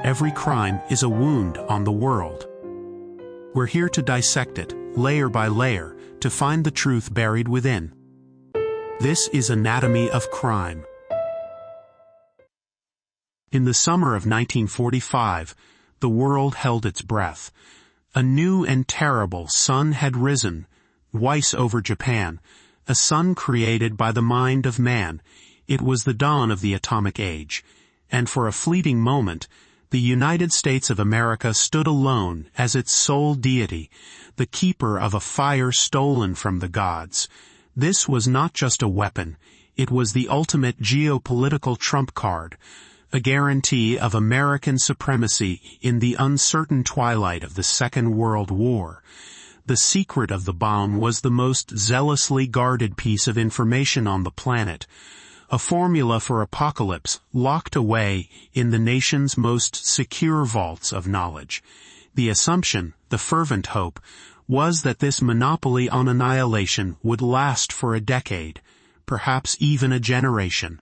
every crime is a wound on the world. We're here to dissect it, layer by layer, to find the truth buried within. This is Anatomy of Crime. In the summer of 1945, the world held its breath. A new and terrible sun had risen, twice over Japan, a sun created by the mind of man. It was the dawn of the atomic age, and for a fleeting moment, the United States of America stood alone as its sole deity, the keeper of a fire stolen from the gods. This was not just a weapon, it was the ultimate geopolitical trump card, a guarantee of American supremacy in the uncertain twilight of the Second World War. The secret of the bomb was the most zealously guarded piece of information on the planet, a formula for apocalypse locked away in the nation's most secure vaults of knowledge. The assumption, the fervent hope, was that this monopoly on annihilation would last for a decade, perhaps even a generation.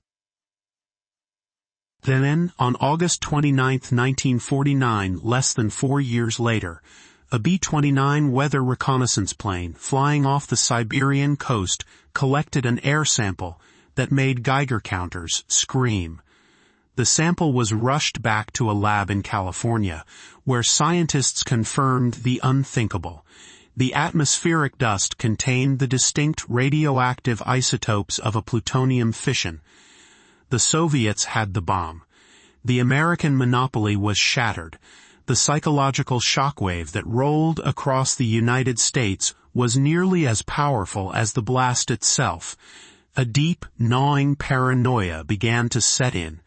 Then, on August 29, 1949, less than 4 years later, a B-29 weather reconnaissance plane flying off the Siberian coast collected an air sample that made Geiger counters scream. The sample was rushed back to a lab in California, where scientists confirmed the unthinkable. The atmospheric dust contained the distinct radioactive isotopes of a plutonium fission. The Soviets had the bomb. The American monopoly was shattered. The psychological shockwave that rolled across the United States was nearly as powerful as the blast itself. A deep, gnawing paranoia began to set in,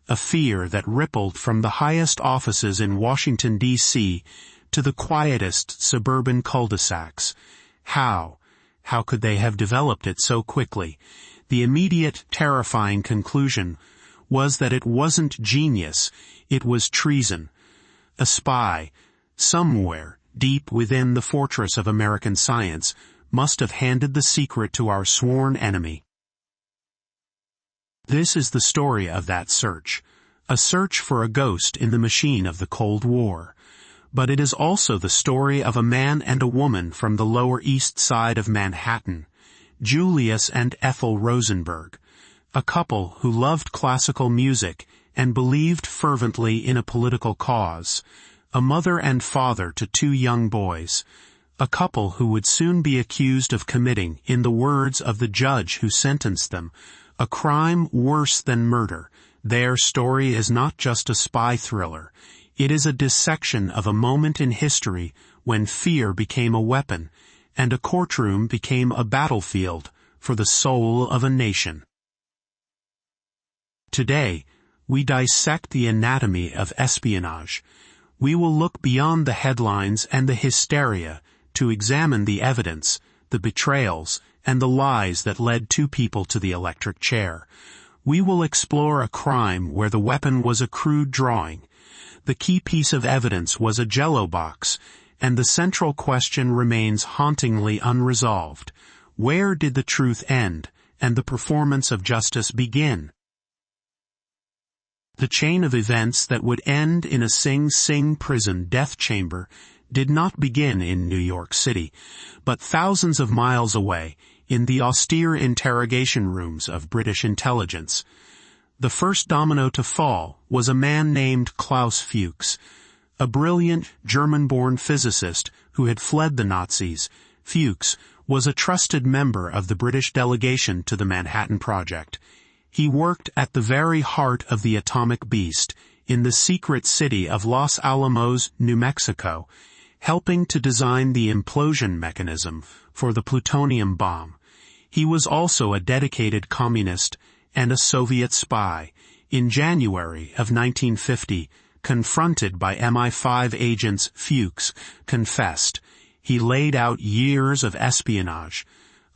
a fear that rippled from the highest offices in Washington, D.C., to the quietest suburban cul-de-sacs. How could they have developed it so quickly? The immediate, terrifying conclusion was that it wasn't genius, it was treason. A spy, somewhere deep within the fortress of American science, must have handed the secret to our sworn enemy. This is the story of that search, a search for a ghost in the machine of the Cold War. But it is also the story of a man and a woman from the Lower East Side of Manhattan, Julius and Ethel Rosenberg, a couple who loved classical music and believed fervently in a political cause, a mother and father to 2 young boys, a couple who would soon be accused of committing, in the words of the judge who sentenced them, a crime worse than murder. Their story is not just a spy thriller. It is a dissection of a moment in history when fear became a weapon, and a courtroom became a battlefield for the soul of a nation. Today, we dissect the anatomy of espionage. We will look beyond the headlines and the hysteria to examine the evidence, the betrayals, and the lies that led 2 people to the electric chair. We will explore a crime where the weapon was a crude drawing. The key piece of evidence was a Jell-O box, and the central question remains hauntingly unresolved. Where did the truth end, and the performance of justice begin? The chain of events that would end in a Sing Sing prison death chamber did not begin in New York City, but thousands of miles away, in the austere interrogation rooms of British intelligence. The first domino to fall was a man named Klaus Fuchs, a brilliant German-born physicist who had fled the Nazis. Fuchs was a trusted member of the British delegation to the Manhattan Project. He worked at the very heart of the atomic beast, in the secret city of Los Alamos, New Mexico, helping to design the implosion mechanism for the plutonium bomb. He was also a dedicated communist and a Soviet spy. In January of 1950, confronted by MI5 agents, Fuchs confessed. He laid out years of espionage,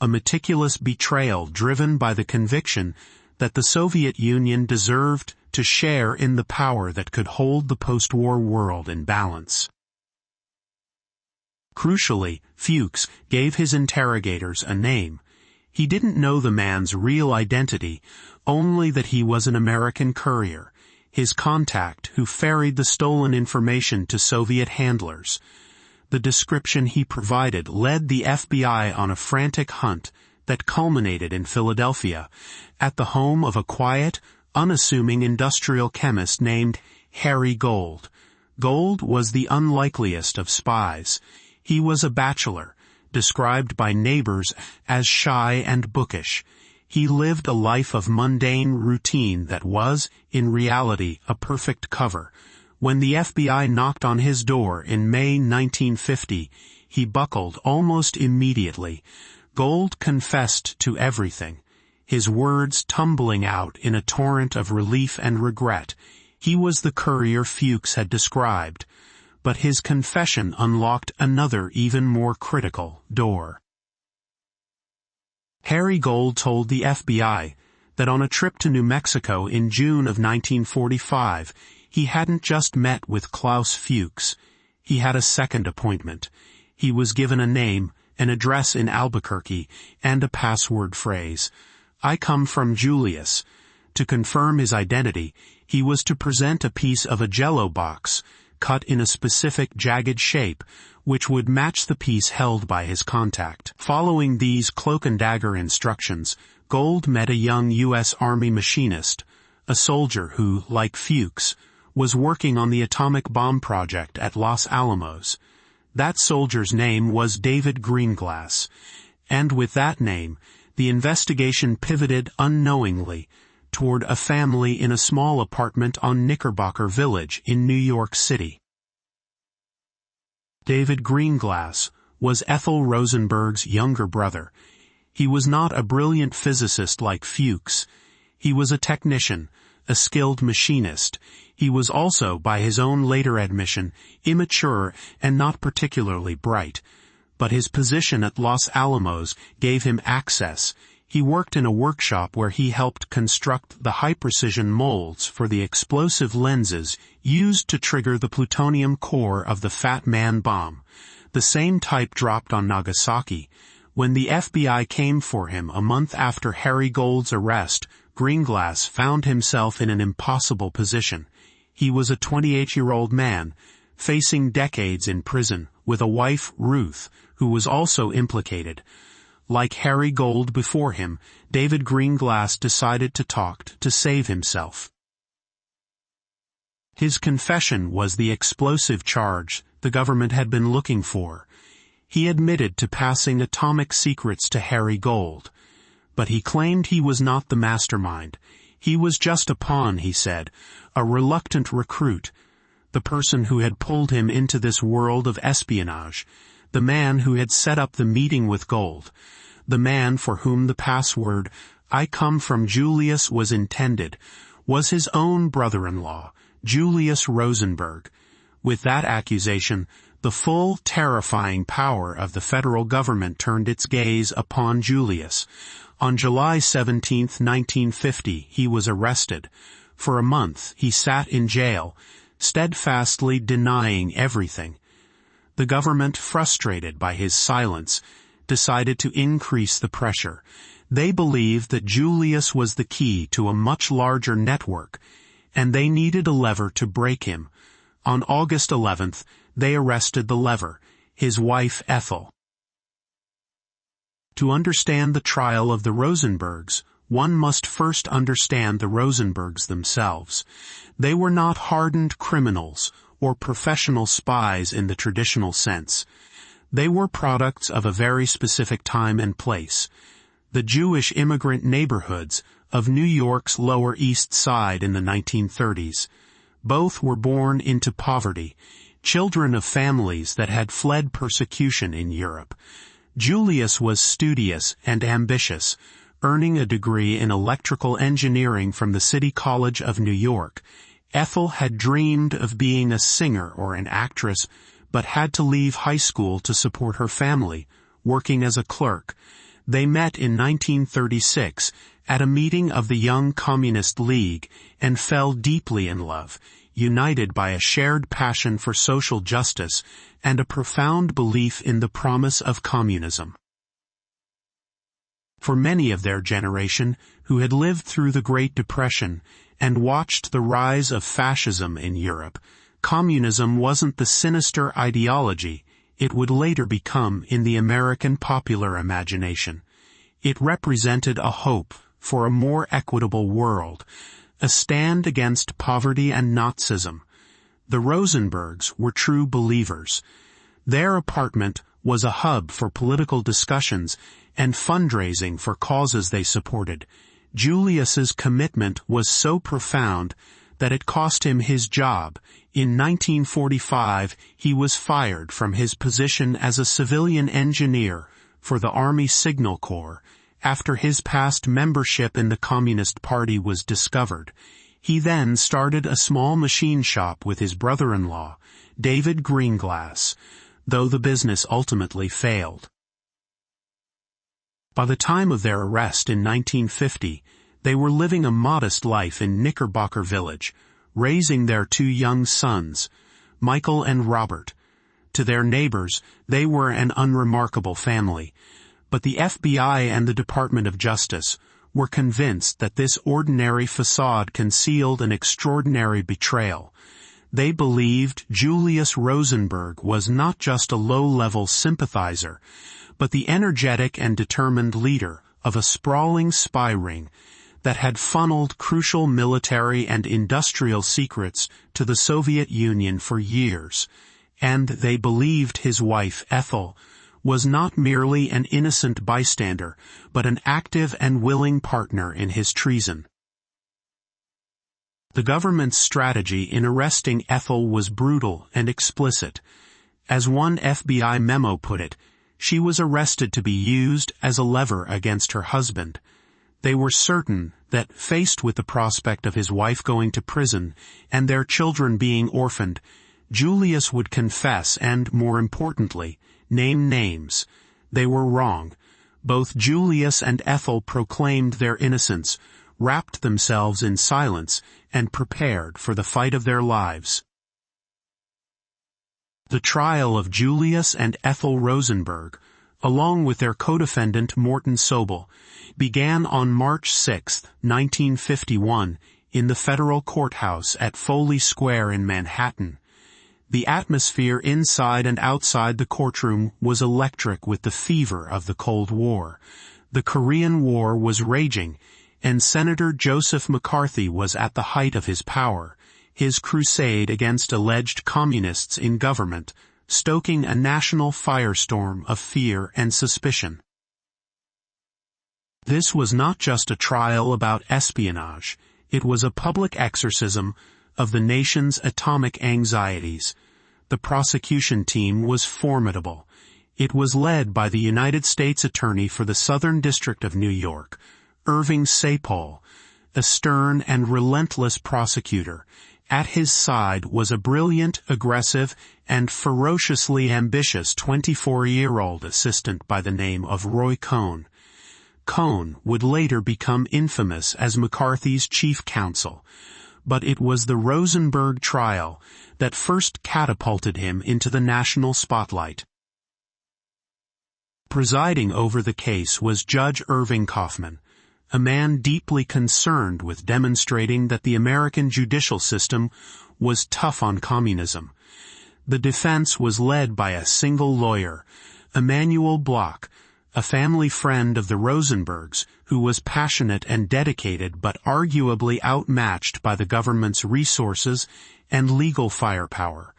a meticulous betrayal driven by the conviction that the Soviet Union deserved to share in the power that could hold the post-war world in balance. Crucially, Fuchs gave his interrogators a name. He didn't know the man's real identity, only that he was an American courier. his contact who ferried the stolen information to Soviet handlers. The description he provided led the FBI on a frantic hunt that culminated in Philadelphia, at the home of a quiet, unassuming industrial chemist named Harry Gold. Gold was the unlikeliest of spies. He was a bachelor, described by neighbors as shy and bookish. He lived a life of mundane routine that was, in reality, a perfect cover. When the FBI knocked on his door in May 1950, he buckled almost immediately. Gold confessed to everything, his words tumbling out in a torrent of relief and regret. He was the courier Fuchs had described, but his confession unlocked another even more critical door. Harry Gold told the FBI that on a trip to New Mexico in June of 1945, he hadn't just met with Klaus Fuchs. He had a second appointment. He was given a name, an address in Albuquerque, and a password phrase. "I come from Julius." To confirm his identity, he was to present a piece of a Jell-O box, cut in a specific jagged shape, which would match the piece held by his contact. Following these cloak-and-dagger instructions, Gold met a young U.S. Army machinist, a soldier who, like Fuchs, was working on the atomic bomb project at Los Alamos. That soldier's name was David Greenglass, and with that name, the investigation pivoted unknowingly toward a family in a small apartment on Knickerbocker Village in New York City. David Greenglass was Ethel Rosenberg's younger brother. He was not a brilliant physicist like Fuchs. He was a technician, a skilled machinist. He was also, by his own later admission, immature and not particularly bright. But his position at Los Alamos gave him access. He worked in a workshop where he helped construct the high-precision molds for the explosive lenses used to trigger the plutonium core of the Fat Man bomb, the same type dropped on Nagasaki. When the FBI came for him a month after Harry Gold's arrest, Greenglass found himself in an impossible position. He was a 28-year-old man, facing decades in prison, with a wife, Ruth, who was also implicated. Like Harry Gold before him, David Greenglass decided to talk to save himself. His confession was the explosive charge the government had been looking for. He admitted to passing atomic secrets to Harry Gold, but he claimed he was not the mastermind. He was just a pawn, he said, a reluctant recruit, the person who had pulled him into this world of espionage, the man who had set up the meeting with Gold, the man for whom the password, "I come from Julius," was intended, was his own brother-in-law, Julius Rosenberg. With that accusation, the full, terrifying power of the federal government turned its gaze upon Julius. On July 17, 1950, he was arrested. For a month, he sat in jail, steadfastly denying everything. The government, frustrated by his silence, decided to increase the pressure. They believed that Julius was the key to a much larger network, and they needed a lever to break him. On August 11th, they arrested the lever, his wife Ethel. To understand the trial of the Rosenbergs, one must first understand the Rosenbergs themselves. They were not hardened criminals or professional spies in the traditional sense. They were products of a very specific time and place. The Jewish immigrant neighborhoods of New York's Lower East Side in the 1930s. Both were born into poverty, children of families that had fled persecution in Europe. Julius was studious and ambitious, earning a degree in electrical engineering from the City College of New York. Ethel had dreamed of being a singer or an actress, but had to leave high school to support her family, working as a clerk. They met in 1936 at a meeting of the Young Communist League and fell deeply in love, united by a shared passion for social justice and a profound belief in the promise of communism. For many of their generation, who had lived through the Great Depression and watched the rise of fascism in Europe, communism wasn't the sinister ideology it would later become in the American popular imagination. It represented a hope for a more equitable world, a stand against poverty and Nazism. The Rosenbergs were true believers. Their apartment was a hub for political discussions and fundraising for causes they supported. Julius's commitment was so profound that it cost him his job. In 1945, he was fired from his position as a civilian engineer for the Army Signal Corps after his past membership in the Communist Party was discovered. He then started a small machine shop with his brother-in-law, David Greenglass, though the business ultimately failed. By the time of their arrest in 1950, they were living a modest life in Knickerbocker Village, raising their two young sons, Michael and Robert. To their neighbors, they were an unremarkable family, but the FBI and the Department of Justice were convinced that this ordinary facade concealed an extraordinary betrayal. They believed Julius Rosenberg was not just a low-level sympathizer, but the energetic and determined leader of a sprawling spy ring that had funneled crucial military and industrial secrets to the Soviet Union for years, and they believed his wife, Ethel, was not merely an innocent bystander, but an active and willing partner in his treason. The government's strategy in arresting Ethel was brutal and explicit. As one FBI memo put it, she was arrested to be used as a lever against her husband. They were certain that, faced with the prospect of his wife going to prison and their children being orphaned, Julius would confess and, more importantly, name names. They were wrong. Both Julius and Ethel proclaimed their innocence, wrapped themselves in silence, and prepared for the fight of their lives. The trial of Julius and Ethel Rosenberg, along with their co-defendant Morton Sobel, began on March 6, 1951, in the federal courthouse at Foley Square in Manhattan. The atmosphere inside and outside the courtroom was electric with the fever of the Cold War. The Korean War was raging, and Senator Joseph McCarthy was at the height of his power, his crusade against alleged communists in government, stoking a national firestorm of fear and suspicion. This was not just a trial about espionage, it was a public exorcism of the nation's atomic anxieties. The prosecution team was formidable. It was led by the United States Attorney for the Southern District of New York, Irving Sapol, a stern and relentless prosecutor. At his side was a brilliant, aggressive, and ferociously ambitious 24-year-old assistant by the name of Roy Cohn. Cohn would later become infamous as McCarthy's chief counsel, but it was the Rosenberg trial that first catapulted him into the national spotlight. Presiding over the case was Judge Irving Kaufman, a man deeply concerned with demonstrating that the American judicial system was tough on communism. The defense was led by a single lawyer, Emanuel Bloch, a family friend of the Rosenbergs, who was passionate and dedicated but arguably outmatched by the government's resources and legal firepower.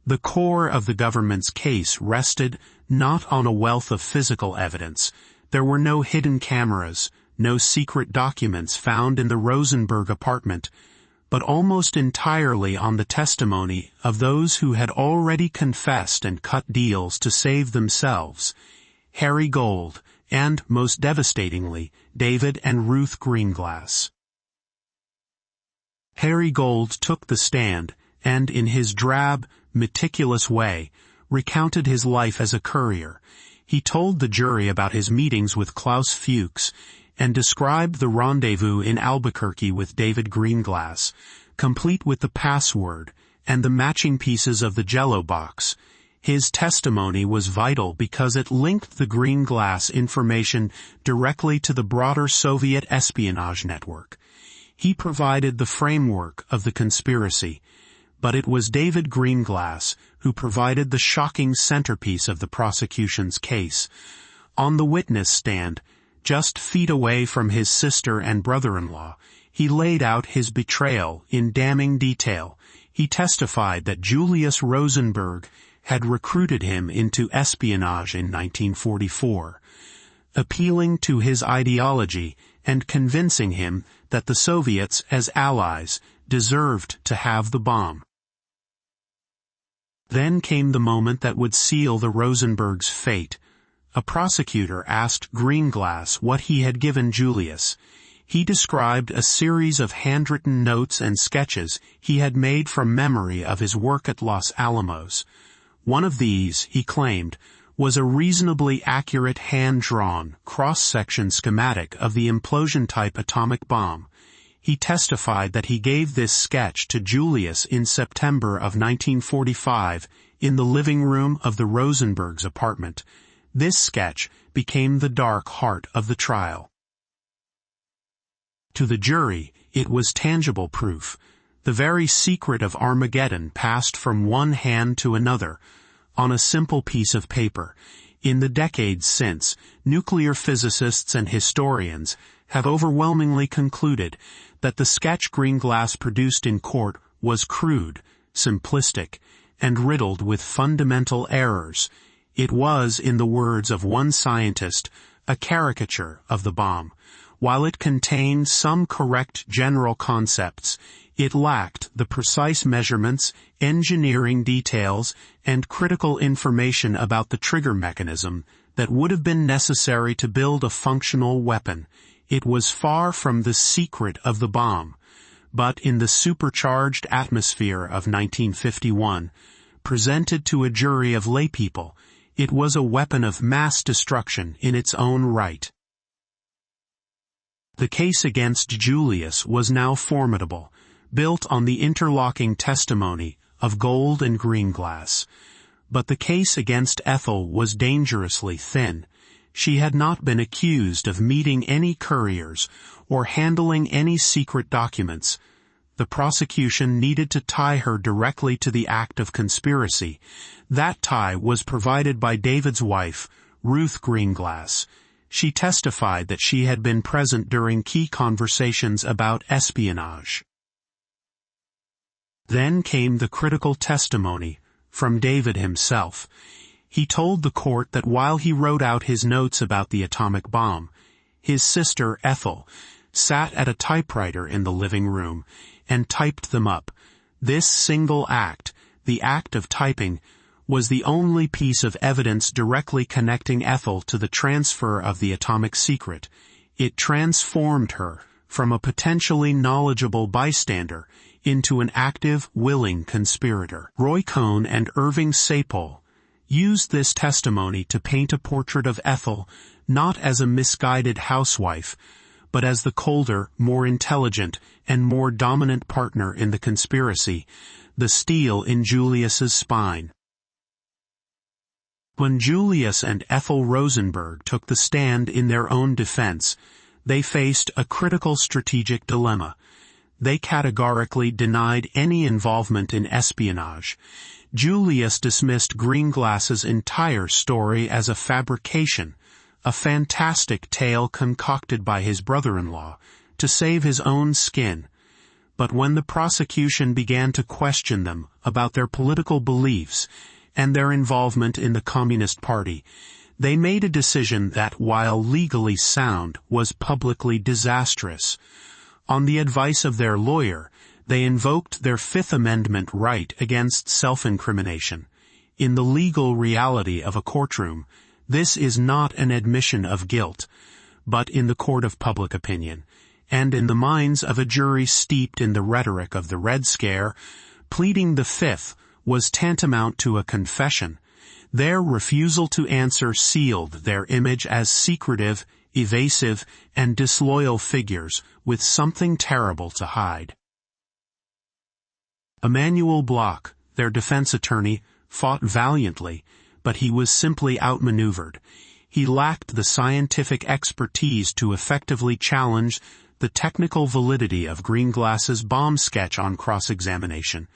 The core of the government's case rested not on a wealth of physical evidence. There were no hidden cameras, no secret documents found in the Rosenberg apartment, but almost entirely on the testimony of those who had already confessed and cut deals to save themselves: Harry Gold, and, most devastatingly, David and Ruth Greenglass. Harry Gold took the stand, and in his drab, meticulous way, recounted his life as a courier. He told the jury about his meetings with Klaus Fuchs, and described the rendezvous in Albuquerque with David Greenglass, complete with the password and the matching pieces of the Jell-O box. His testimony was vital because it linked the Greenglass information directly to the broader Soviet espionage network. He provided the framework of the conspiracy, but it was David Greenglass who provided the shocking centerpiece of the prosecution's case. On the witness stand, just feet away from his sister and brother-in-law, he laid out his betrayal in damning detail. He testified that Julius Rosenberg had recruited him into espionage in 1944, appealing to his ideology and convincing him that the Soviets, as allies, deserved to have the bomb. Then came the moment that would seal the Rosenbergs' fate. A prosecutor asked Greenglass what he had given Julius. He described a series of handwritten notes and sketches he had made from memory of his work at Los Alamos. One of these, he claimed, was a reasonably accurate hand-drawn, cross-section schematic of the implosion-type atomic bomb. He testified that he gave this sketch to Julius in September of 1945 in the living room of the Rosenbergs' apartment. This sketch became the dark heart of the trial. To the jury, it was tangible proof. The very secret of Armageddon passed from one hand to another, on a simple piece of paper. In the decades since, nuclear physicists and historians have overwhelmingly concluded that the sketch Greenglass produced in court was crude, simplistic, and riddled with fundamental errors. It was, in the words of one scientist, a caricature of the bomb. While it contained some correct general concepts, it lacked the precise measurements, engineering details, and critical information about the trigger mechanism that would have been necessary to build a functional weapon. It was far from the secret of the bomb, but in the supercharged atmosphere of 1951, presented to a jury of laypeople, it was a weapon of mass destruction in its own right. The case against Julius was now formidable, built on the interlocking testimony of Gold and Greenglass. But the case against Ethel was dangerously thin. She had not been accused of meeting any couriers or handling any secret documents. The prosecution needed to tie her directly to the act of conspiracy. That tie was provided by David's wife, Ruth Greenglass. She testified that she had been present during key conversations about espionage. Then came the critical testimony from David himself. He told the court that while he wrote out his notes about the atomic bomb, his sister Ethel sat at a typewriter in the living room and typed them up. This single act, the act of typing, was the only piece of evidence directly connecting Ethel to the transfer of the atomic secret. It transformed her from a potentially knowledgeable bystander into an active, willing conspirator. Roy Cohn and Irving Sapol used this testimony to paint a portrait of Ethel not as a misguided housewife, but as the colder, more intelligent, and more dominant partner in the conspiracy, the steel in Julius's spine. When Julius and Ethel Rosenberg took the stand in their own defense, they faced a critical strategic dilemma. They categorically denied any involvement in espionage. Julius dismissed Greenglass's entire story as a fabrication, a fantastic tale concocted by his brother-in-law to save his own skin. But when the prosecution began to question them about their political beliefs and their involvement in the Communist Party, they made a decision that, while legally sound, was publicly disastrous. On the advice of their lawyer, they invoked their Fifth Amendment right against self-incrimination. In the legal reality of a courtroom, this is not an admission of guilt, but in the court of public opinion, and in the minds of a jury steeped in the rhetoric of the Red Scare, pleading the Fifth was tantamount to a confession. Their refusal to answer sealed their image as secretive, evasive, and disloyal figures with something terrible to hide. Emmanuel Bloch, their defense attorney, fought valiantly, but he was simply outmaneuvered. He lacked the scientific expertise to effectively challenge the technical validity of Greenglass's bomb sketch on cross-examination,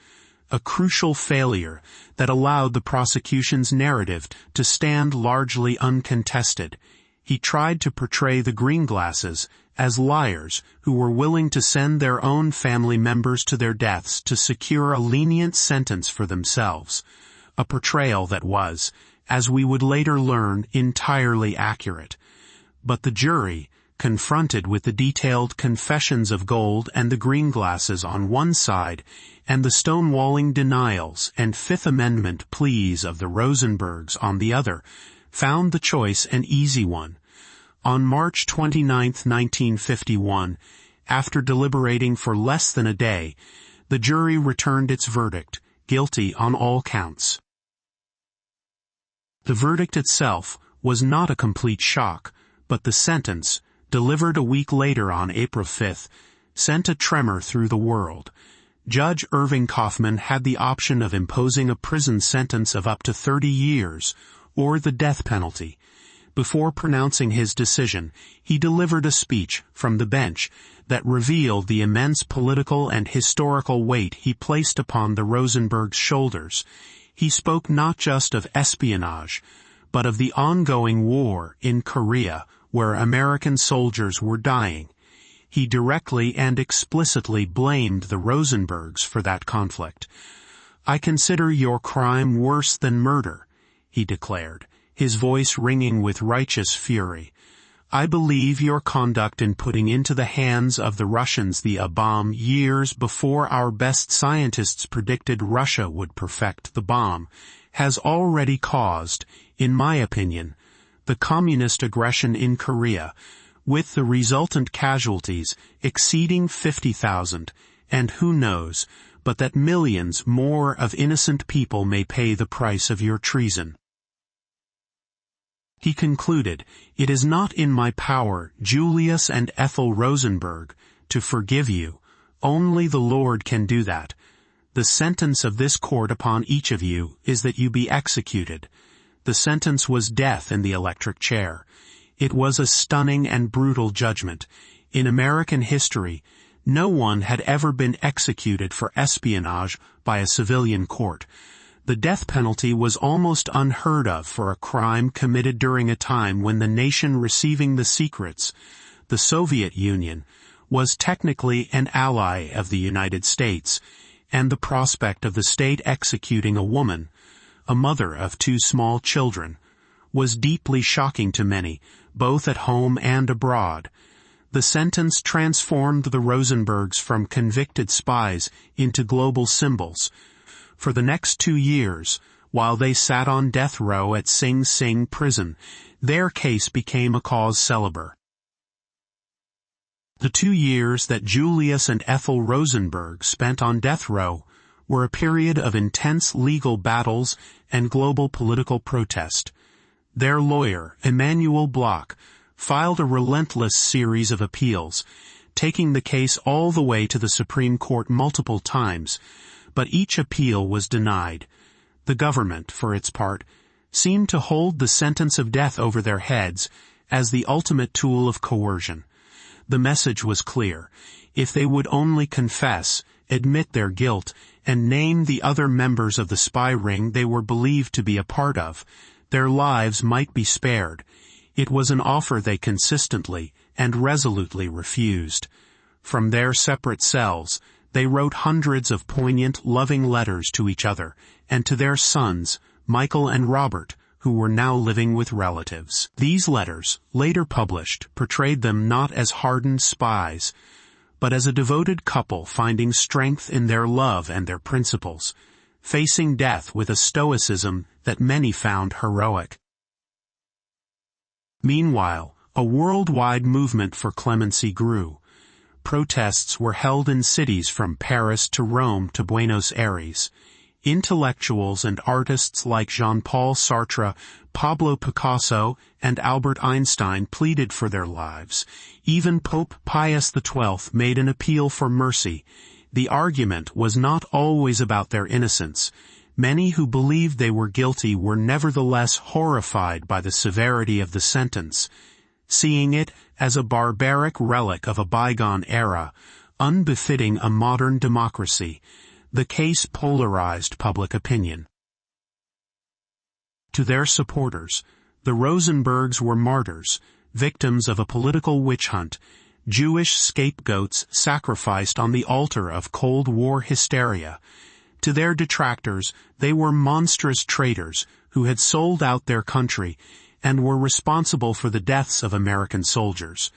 a crucial failure that allowed the prosecution's narrative to stand largely uncontested. He tried to portray the Greenglasses as liars who were willing to send their own family members to their deaths to secure a lenient sentence for themselves, a portrayal that was, as we would later learn, entirely accurate. But the jury, confronted with the detailed confessions of Gold and the Greenglasses on one side, and the stonewalling denials and Fifth Amendment pleas of the Rosenbergs on the other, found the choice an easy one. On March 29, 1951, after deliberating for less than a day, the jury returned its verdict, guilty on all counts. The verdict itself was not a complete shock, but the sentence, delivered a week later on April 5, sent a tremor through the world. Judge Irving Kaufman had the option of imposing a prison sentence of up to 30 years, or the death penalty. Before pronouncing his decision, he delivered a speech from the bench that revealed the immense political and historical weight he placed upon the Rosenbergs' shoulders. He spoke not just of espionage, but of the ongoing war in Korea, where American soldiers were dying. He directly and explicitly blamed the Rosenbergs for that conflict. "I consider your crime worse than murder," he declared, his voice ringing with righteous fury. "I believe your conduct in putting into the hands of the Russians the bomb years before our best scientists predicted Russia would perfect the bomb has already caused, in my opinion, the communist aggression in Korea, with the resultant casualties exceeding 50,000, and who knows, but that millions more of innocent people may pay the price of your treason." He concluded, "It is not in my power, Julius and Ethel Rosenberg, to forgive you. Only the Lord can do that. The sentence of this court upon each of you is that you be executed." The sentence was death in the electric chair. It was a stunning and brutal judgment. In American history, no one had ever been executed for espionage by a civilian court. The death penalty was almost unheard of for a crime committed during a time when the nation receiving the secrets, the Soviet Union, was technically an ally of the United States, and the prospect of the state executing a woman, a mother of 2 small children, was deeply shocking to many, both at home and abroad. The sentence transformed the Rosenbergs from convicted spies into global symbols. For the next 2 years, while they sat on death row at Sing Sing prison, their case became a cause célèbre. The 2 years that Julius and Ethel Rosenberg spent on death row were a period of intense legal battles and global political protest. Their lawyer, Emanuel Bloch, filed a relentless series of appeals, taking the case all the way to the Supreme Court multiple times, but each appeal was denied. The government, for its part, seemed to hold the sentence of death over their heads as the ultimate tool of coercion. The message was clear. If they would only confess, admit their guilt, and name the other members of the spy ring they were believed to be a part of, their lives might be spared. It was an offer they consistently and resolutely refused. From their separate cells, they wrote hundreds of poignant, loving letters to each other, and to their sons, Michael and Robert, who were now living with relatives. These letters, later published, portrayed them not as hardened spies, but as a devoted couple finding strength in their love and their principles, facing death with a stoicism that many found heroic. Meanwhile, a worldwide movement for clemency grew. Protests were held in cities from Paris to Rome to Buenos Aires. Intellectuals and artists like Jean-Paul Sartre, Pablo Picasso, and Albert Einstein pleaded for their lives. Even Pope Pius XII made an appeal for mercy. The argument was not always about their innocence. Many who believed they were guilty were nevertheless horrified by the severity of the sentence. Seeing it as a barbaric relic of a bygone era, unbefitting a modern democracy. The case polarized public opinion. To their supporters, the Rosenbergs were martyrs, victims of a political witch hunt, Jewish scapegoats sacrificed on the altar of Cold War hysteria. To their detractors, they were monstrous traitors who had sold out their country and were responsible for the deaths of American soldiers.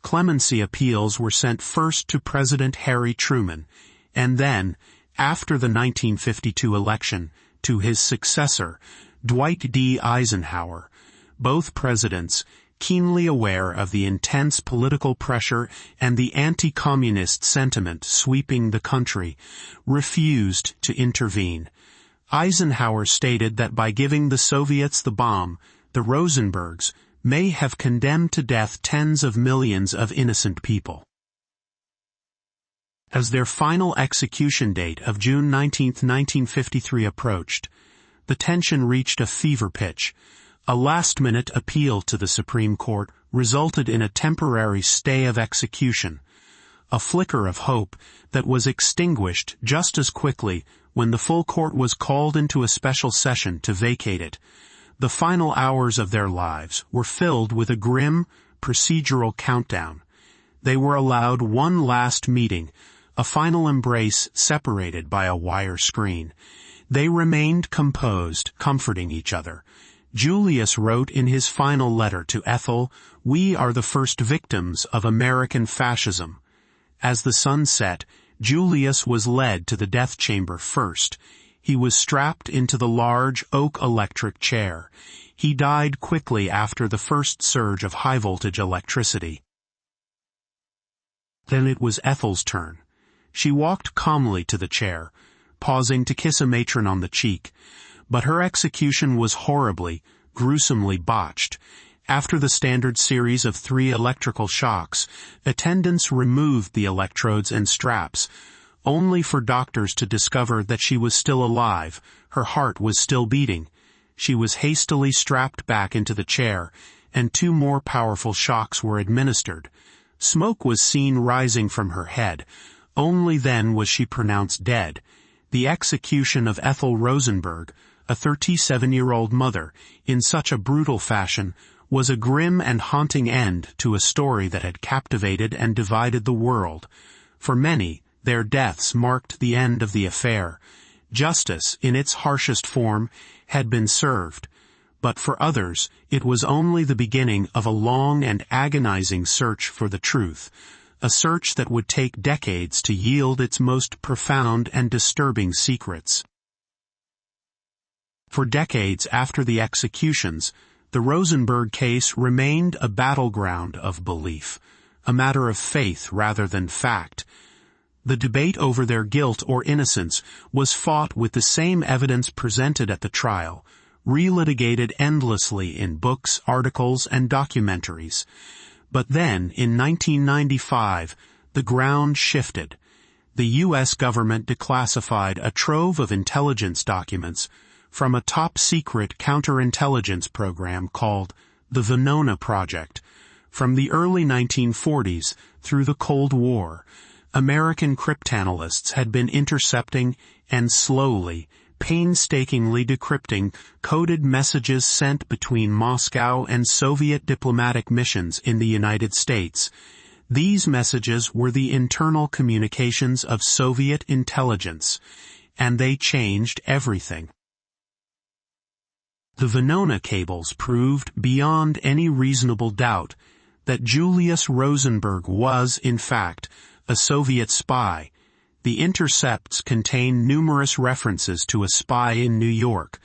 Clemency appeals were sent first to President Harry Truman, and then, after the 1952 election, to his successor, Dwight D. Eisenhower. Both presidents, keenly aware of the intense political pressure and the anti-communist sentiment sweeping the country, refused to intervene. Eisenhower stated that by giving the Soviets the bomb, the Rosenbergs may have condemned to death tens of millions of innocent people. As their final execution date of June 19, 1953 approached, the tension reached a fever pitch. A last-minute appeal to the Supreme Court resulted in a temporary stay of execution, a flicker of hope that was extinguished just as quickly when the full court was called into a special session to vacate it. The final hours of their lives were filled with a grim, procedural countdown. They were allowed one last meeting, a final embrace separated by a wire screen. They remained composed, comforting each other. Julius wrote in his final letter to Ethel, "We are the first victims of American fascism." As the sun set, Julius was led to the death chamber first. He was strapped into the large oak electric chair. He died quickly after the first surge of high-voltage electricity. Then it was Ethel's turn. She walked calmly to the chair, pausing to kiss a matron on the cheek. But her execution was horribly, gruesomely botched. After the standard series of 3 electrical shocks, attendants removed the electrodes and straps, only for doctors to discover that she was still alive, her heart was still beating. She was hastily strapped back into the chair, and 2 more powerful shocks were administered. Smoke was seen rising from her head. Only then was she pronounced dead. The execution of Ethel Rosenberg, a 37-year-old mother, in such a brutal fashion, was a grim and haunting end to a story that had captivated and divided the world. For many, their deaths marked the end of the affair. Justice, in its harshest form, had been served. But for others, it was only the beginning of a long and agonizing search for the truth, a search that would take decades to yield its most profound and disturbing secrets. For decades after the executions, the Rosenberg case remained a battleground of belief, a matter of faith rather than fact. The debate over their guilt or innocence was fought with the same evidence presented at the trial, relitigated endlessly in books, articles, and documentaries. But then, in 1995, the ground shifted. The U.S. government declassified a trove of intelligence documents from a top-secret counterintelligence program called the Venona Project. From the early 1940s through the Cold War, American cryptanalysts had been intercepting and slowly, painstakingly decrypting coded messages sent between Moscow and Soviet diplomatic missions in the United States. These messages were the internal communications of Soviet intelligence, and they changed everything. The Venona cables proved beyond any reasonable doubt that Julius Rosenberg was, in fact, a Soviet spy. The intercepts contain numerous references to a spy in New York,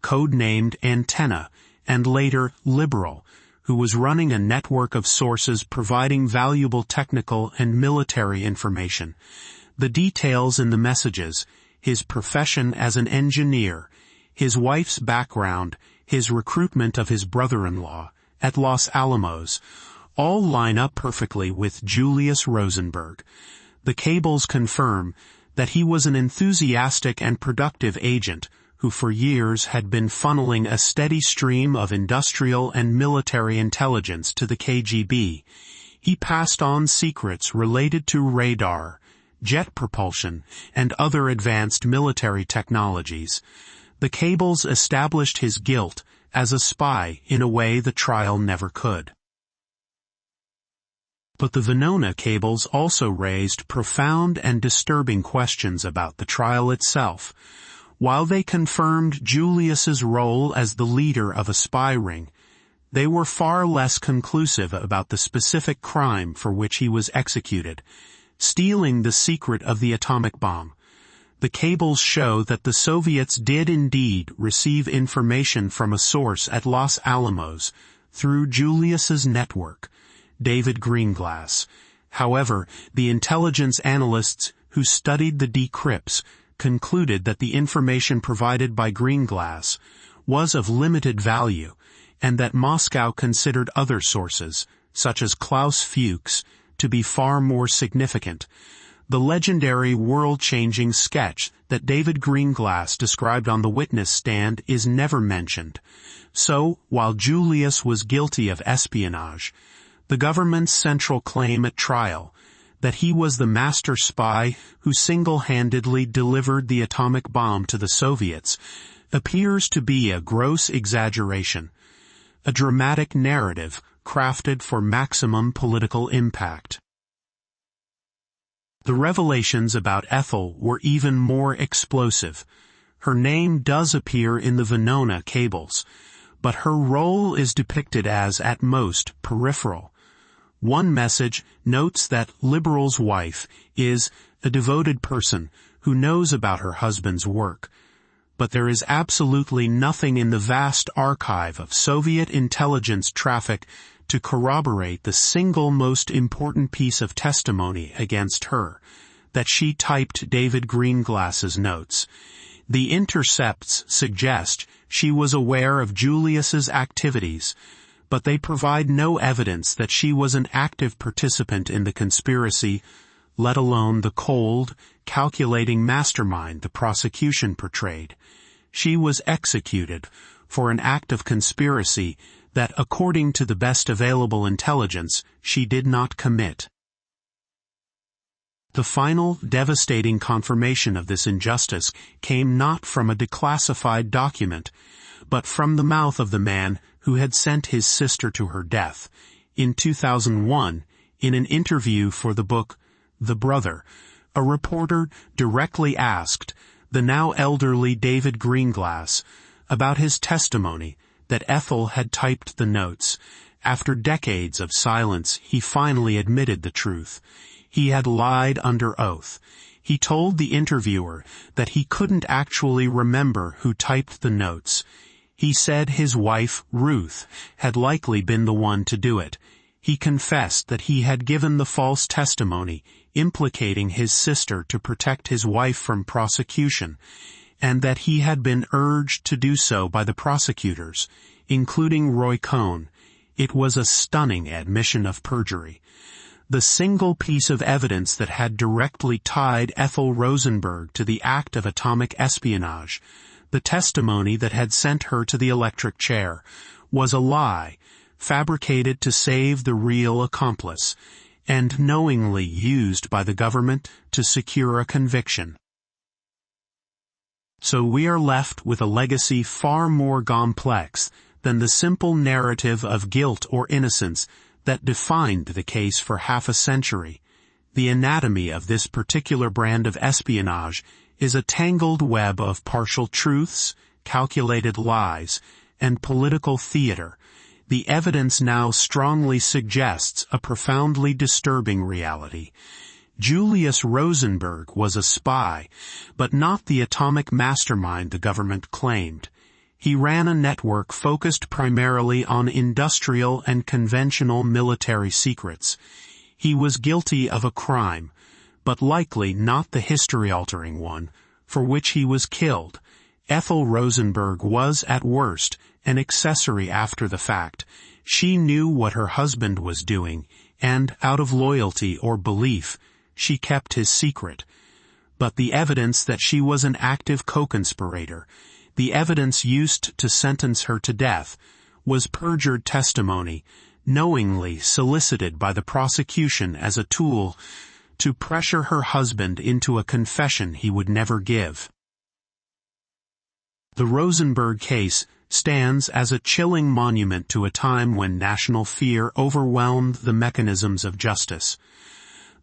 codenamed Antenna, and later Liberal, who was running a network of sources providing valuable technical and military information. The details in the messages, his profession as an engineer, his wife's background, his recruitment of his brother-in-law at Los Alamos, all line up perfectly with Julius Rosenberg. The cables confirm that he was an enthusiastic and productive agent who for years had been funneling a steady stream of industrial and military intelligence to the KGB. He passed on secrets related to radar, jet propulsion, and other advanced military technologies. The cables established his guilt as a spy in a way the trial never could. But the Venona cables also raised profound and disturbing questions about the trial itself. While they confirmed Julius's role as the leader of a spy ring, they were far less conclusive about the specific crime for which he was executed, stealing the secret of the atomic bomb. The cables show that the Soviets did indeed receive information from a source at Los Alamos through Julius's network, David Greenglass. However, the intelligence analysts who studied the decrypts concluded that the information provided by Greenglass was of limited value, and that Moscow considered other sources, such as Klaus Fuchs, to be far more significant. The legendary world-changing sketch that David Greenglass described on the witness stand is never mentioned. So, while Julius was guilty of espionage, the government's central claim at trial, that he was the master spy who single-handedly delivered the atomic bomb to the Soviets, appears to be a gross exaggeration, a dramatic narrative crafted for maximum political impact. The revelations about Ethel were even more explosive. Her name does appear in the Venona cables, but her role is depicted as, at most, peripheral. One message notes that Liberal's wife is a devoted person who knows about her husband's work, but there is absolutely nothing in the vast archive of Soviet intelligence traffic to corroborate the single most important piece of testimony against her, that she typed David Greenglass's notes. The intercepts suggest she was aware of Julius's activities, but they provide no evidence that she was an active participant in the conspiracy, let alone the cold, calculating mastermind the prosecution portrayed. She was executed for an act of conspiracy that, according to the best available intelligence, she did not commit. The final, devastating confirmation of this injustice came not from a declassified document, but from the mouth of the man who had sent his sister to her death. In 2001, in an interview for the book The Brother, a reporter directly asked the now elderly David Greenglass about his testimony that Ethel had typed the notes. After decades of silence, he finally admitted the truth. He had lied under oath. He told the interviewer that he couldn't actually remember who typed the notes. He said his wife, Ruth, had likely been the one to do it. He confessed that he had given the false testimony, implicating his sister to protect his wife from prosecution, and that he had been urged to do so by the prosecutors, including Roy Cohn. It was a stunning admission of perjury. The single piece of evidence that had directly tied Ethel Rosenberg to the act of atomic espionage, the testimony that had sent her to the electric chair, was a lie, fabricated to save the real accomplice, and knowingly used by the government to secure a conviction. So we are left with a legacy far more complex than the simple narrative of guilt or innocence that defined the case for half a century. The anatomy of this particular brand of espionage is a tangled web of partial truths, calculated lies, and political theater. The evidence now strongly suggests a profoundly disturbing reality. Julius Rosenberg was a spy, but not the atomic mastermind the government claimed. He ran a network focused primarily on industrial and conventional military secrets. He was guilty of a crime, but likely not the history-altering one, for which he was killed. Ethel Rosenberg was, at worst, an accessory after the fact. She knew what her husband was doing, and, out of loyalty or belief, she kept his secret. But the evidence that she was an active co-conspirator, The evidence used to sentence her to death was perjured testimony, knowingly solicited by the prosecution as a tool to pressure her husband into a confession he would never give. The Rosenberg case stands as a chilling monument to a time when national fear overwhelmed the mechanisms of justice.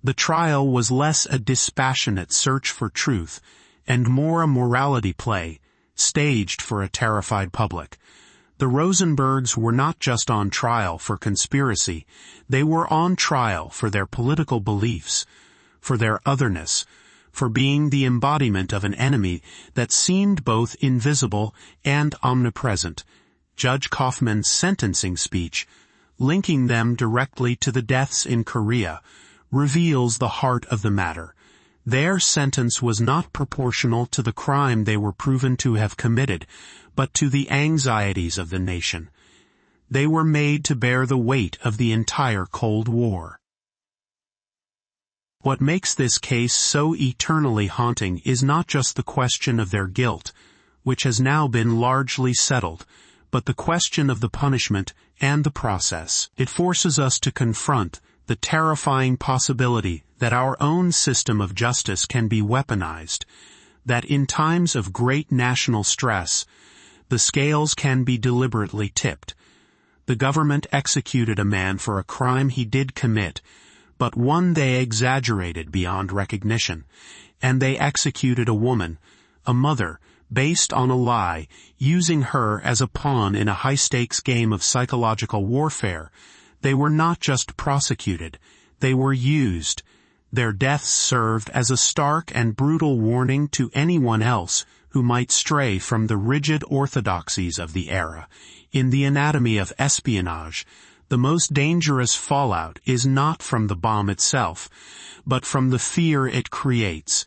The trial was less a dispassionate search for truth and more a morality play, staged for a terrified public. The Rosenbergs were not just on trial for conspiracy, they were on trial for their political beliefs, for their otherness, for being the embodiment of an enemy that seemed both invisible and omnipresent. Judge Kaufman's sentencing speech, linking them directly to the deaths in Korea, reveals the heart of the matter. Their sentence was not proportional to the crime they were proven to have committed, but to the anxieties of the nation. They were made to bear the weight of the entire Cold War. What makes this case so eternally haunting is not just the question of their guilt, which has now been largely settled, but the question of the punishment and the process. It forces us to confront the terrifying possibility that our own system of justice can be weaponized, that in times of great national stress, the scales can be deliberately tipped. The government executed a man for a crime he did commit, but one they exaggerated beyond recognition, and they executed a woman, a mother, based on a lie, using her as a pawn in a high-stakes game of psychological warfare. They were not just prosecuted, they were used. Their deaths served as a stark and brutal warning to anyone else who might stray from the rigid orthodoxies of the era. In the anatomy of espionage, the most dangerous fallout is not from the bomb itself, but from the fear it creates,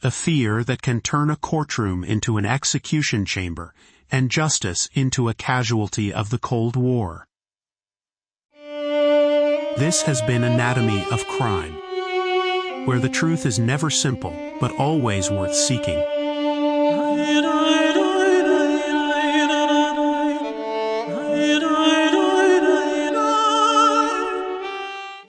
a fear that can turn a courtroom into an execution chamber and justice into a casualty of the Cold War. This has been Anatomy of Crime, where the truth is never simple, but always worth seeking.